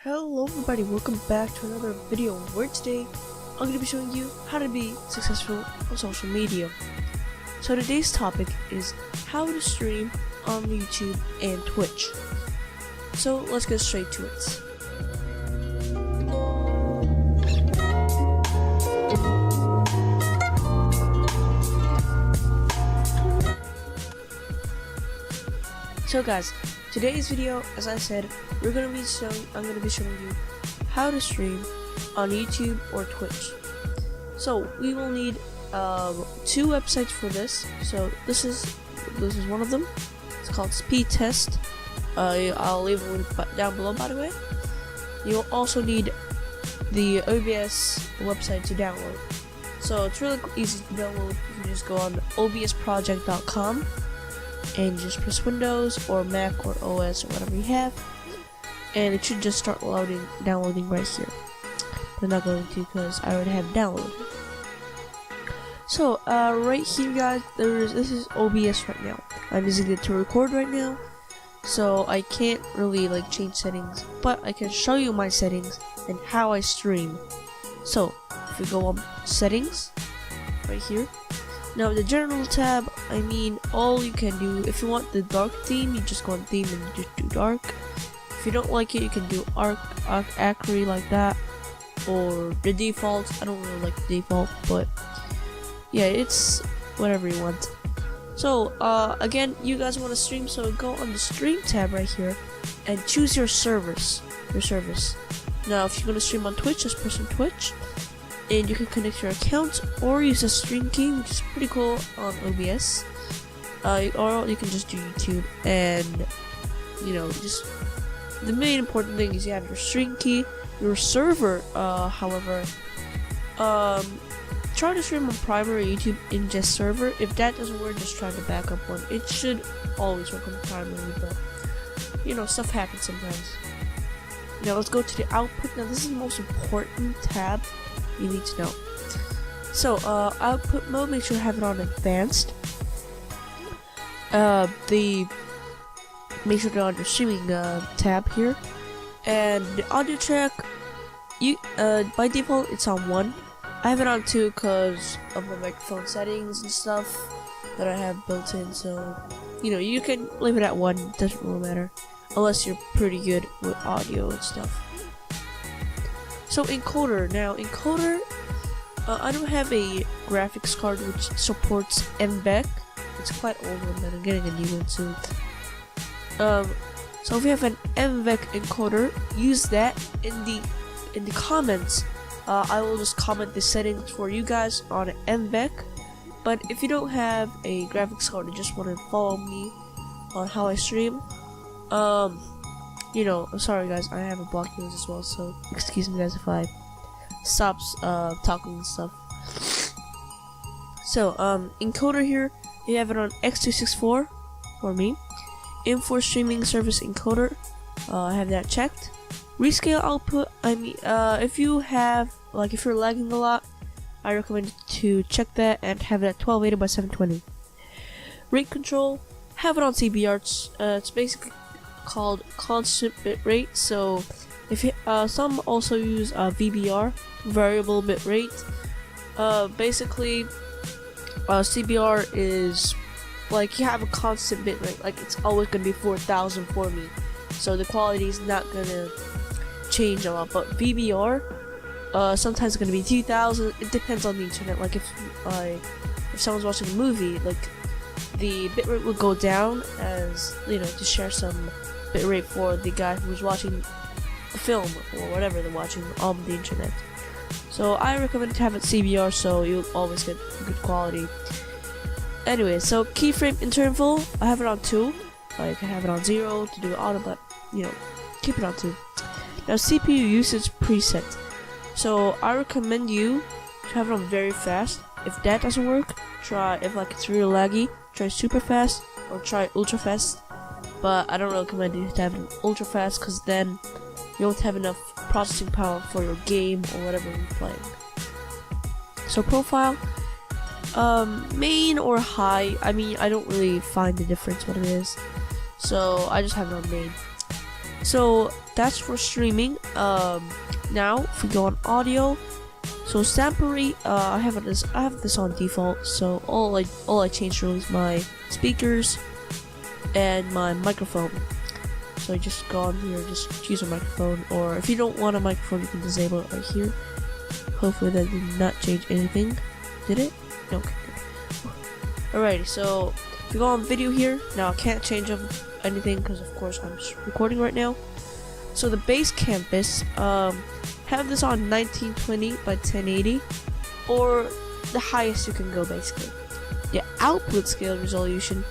Hello everybody, welcome back to another video where today I'm going to be showing you how to be successful on social media. So today's topic is how to stream on YouTube and Twitch. So let's get straight to it. So guys, today's video, as I said, I'm going to be showing you how to stream on YouTube or Twitch. So we will need two websites for this. So this is one of them. It's called Speed Test. I'll leave a link down below, by the way. You'll also need the OBS website to download. So it's really easy to download. You can just go on obsproject.com and just press Windows or Mac or OS or whatever you have, and it should just start downloading right here. But I'm not going to because I already have it downloaded. So right here, guys, this is OBS right now. I'm using it to record right now, so I can't really change settings, but I can show you my settings and how I stream. So if we go on settings right here. Now the general tab, all you can do, if you want the dark theme, you just go on theme and just do dark. If you don't like it, you can do Acry like that, or the default. I don't really like the default, but yeah, it's whatever you want. So again, you guys want to stream, so go on the stream tab right here and choose your service. Now if you're going to stream on Twitch, just press on Twitch, and you can connect your account or use a stream key, which is pretty cool on OBS. Or you can just do YouTube, and just the main important thing is you have your stream key. Your server, however, try to stream on primary YouTube ingest server. If that doesn't work, just try the backup one. It should always work on primary, but stuff happens sometimes. Now let's go to the output. Now this is the most important tab you need to know. So output mode, make sure you have it on advanced. Make sure to on your streaming tab here, and the audio track, by default it's on 1. I have it on 2 because of my microphone settings and stuff that I have built in. So you can leave it at 1, doesn't really matter unless you're pretty good with audio and stuff. So encoder, I don't have a graphics card which supports MVEC. It's quite old one, but I'm getting a new one soon. So if you have an MVEC encoder, use that in the comments. I will just comment the settings for you guys on MVEC. But if you don't have a graphics card and just want to follow me on how I stream, I'm sorry guys, I have a blocked nose as well, so excuse me guys if I stop talking and stuff. So encoder here, you have it on X264 for me. M4 streaming service encoder, I have that checked. Rescale output, if you have, if you're lagging a lot, I recommend to check that and have it at 1280 by 720. Rate control, have it on CBR. It's basically called constant bitrate. So if you, some also use VBR, variable bitrate. Basically CBR is you have a constant bitrate, it's always gonna be 4000 for me, so the quality is not gonna change a lot. But VBR, sometimes it's gonna be 2000. It depends on the internet. If someone's watching a movie, the bitrate will go down as to share some bitrate for the guy who's watching the film or whatever they're watching on the internet. So I recommend to have it CBR, so you'll always get good quality. Anyway, so keyframe interval, I have it on 2. I can have it on 0 to do auto, but keep it on 2. Now CPU usage preset. So I recommend you to have it on very fast. If that doesn't work, try, if it's real laggy, try super fast or try ultra fast. But I don't recommend you to have it ultra fast because then you won't have enough processing power for your game or whatever you're playing. So profile, main or high, I don't really find the difference what it is, so I just have it on main. So that's for streaming. Now if we go on audio, so sample rate, I have this on default. So all I changed really is my speakers and my microphone. So just go on here, just choose a microphone, or if you don't want a microphone, you can disable it right here. Hopefully that did not change anything. Did it? No. Okay. Alrighty, so if you go on video here, now I can't change anything because of course I'm just recording right now. So the base canvas, have this on 1920 by 1080, or the highest you can go basically. The output scale resolution,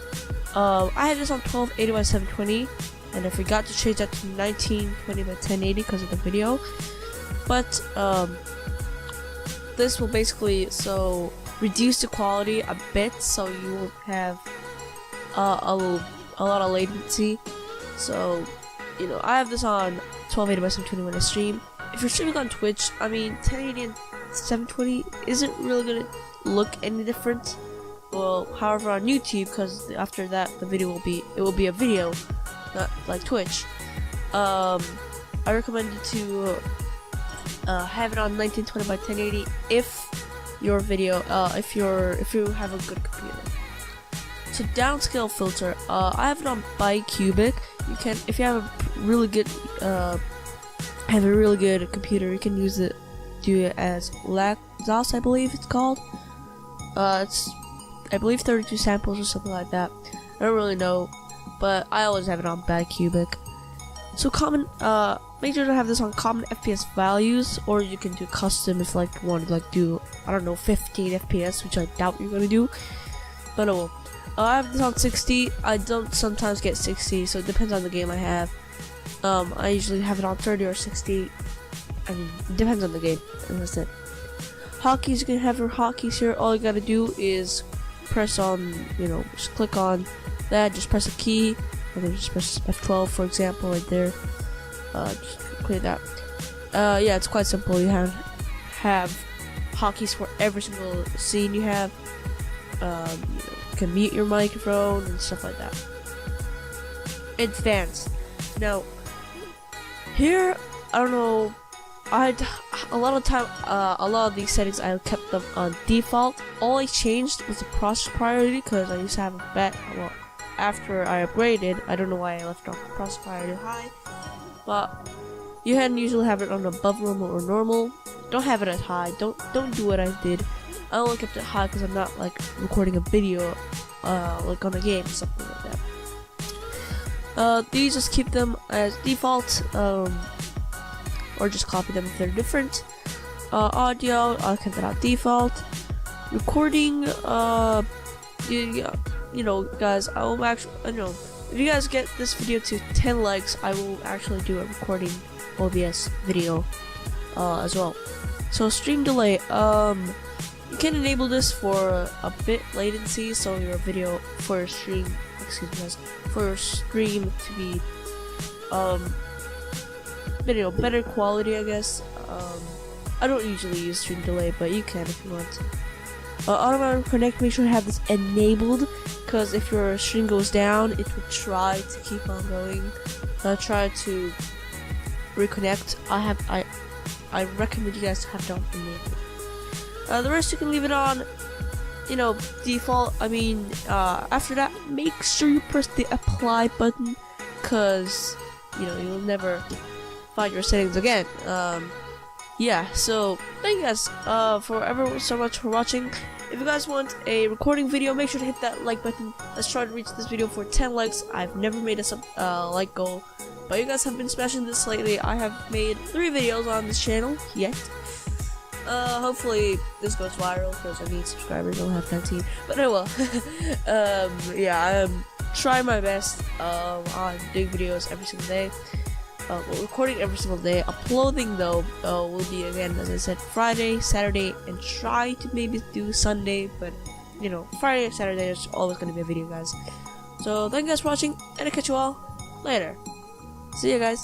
I have this on 1280 by 720, and I forgot to change that to 1920 by 1080 because of the video. But this will basically reduce the quality a bit, so you won't have a lot of latency. So I have this on 1280 by 720 when I stream. If you're streaming on Twitch, I mean 1080 and 720 isn't really gonna look any different. Well, however, on YouTube, because after that the video will be a video, not like Twitch. I recommend you to have it on 1920 by 1080 if your video, if you have a good computer. So downscale filter, I have it on bicubic. You can, if you have a really good computer, you can do it as Lagos, I believe it's called. It's, I believe 32 samples or something like that. I don't really know, but I always have it on bicubic. So common, make sure to have this on common FPS values, or you can do custom if you want to do, I don't know, 15 FPS, which I doubt you're gonna do. But oh well. I have this on 60. I don't sometimes get 60, so it depends on the game I have. I usually have it on 30 or 60. I mean, it depends on the game, and that's it. Hotkeys, you can have your hotkeys here. All you gotta do is press on, just click on that, just press a key, and then just press F12, for example, right there. Just click that. Yeah, it's quite simple. You have hotkeys for every single scene you have. You can mute your microphone and stuff like that. Advanced. Now, here, I don't know, a lot of these settings I kept them on default. All I changed was the process priority, because I used to have a well, after I upgraded, I don't know why I left off the process priority high, but you can usually have it on above normal or normal. Don't have it at high. Don't do what I did. I only kept it high because I'm not recording a video like on a game or something like that. These, just keep them as default, or just copy them if they're different. Audio, I'll keep that on default. Recording, guys, I will actually, if you guys get this video to 10 likes, I will actually do a recording OBS video as well. So stream delay, you can enable this for a bit latency, so your video for your stream, for your stream to be better quality, I guess. I don't usually use stream delay, but you can if you want. Automatic connect, make sure you have this enabled, because if your stream goes down, it will try to keep on going. Try to reconnect. I recommend you guys to have it on enabled. The rest you can leave it on, default. I mean, after that, make sure you press the apply button, because you'll never find your settings again. Yeah, so thank you guys for everyone so much for watching. If you guys want a recording video, make sure to hit that like button. Let's try to reach this video for 10 likes. I've never made a like goal, but you guys have been smashing this lately. I have made 3 videos on this channel yet. Hopefully this goes viral, because I need subscribers. I don't have 19, but I will. Yeah, I'm trying my best on doing videos every single day. Recording every single day. Uploading though will be, again, as I said, Friday, Saturday, and try to maybe do Sunday, but Friday and Saturday is always going to be a video, guys. So thank you guys for watching, and I'll catch you all later. See you guys.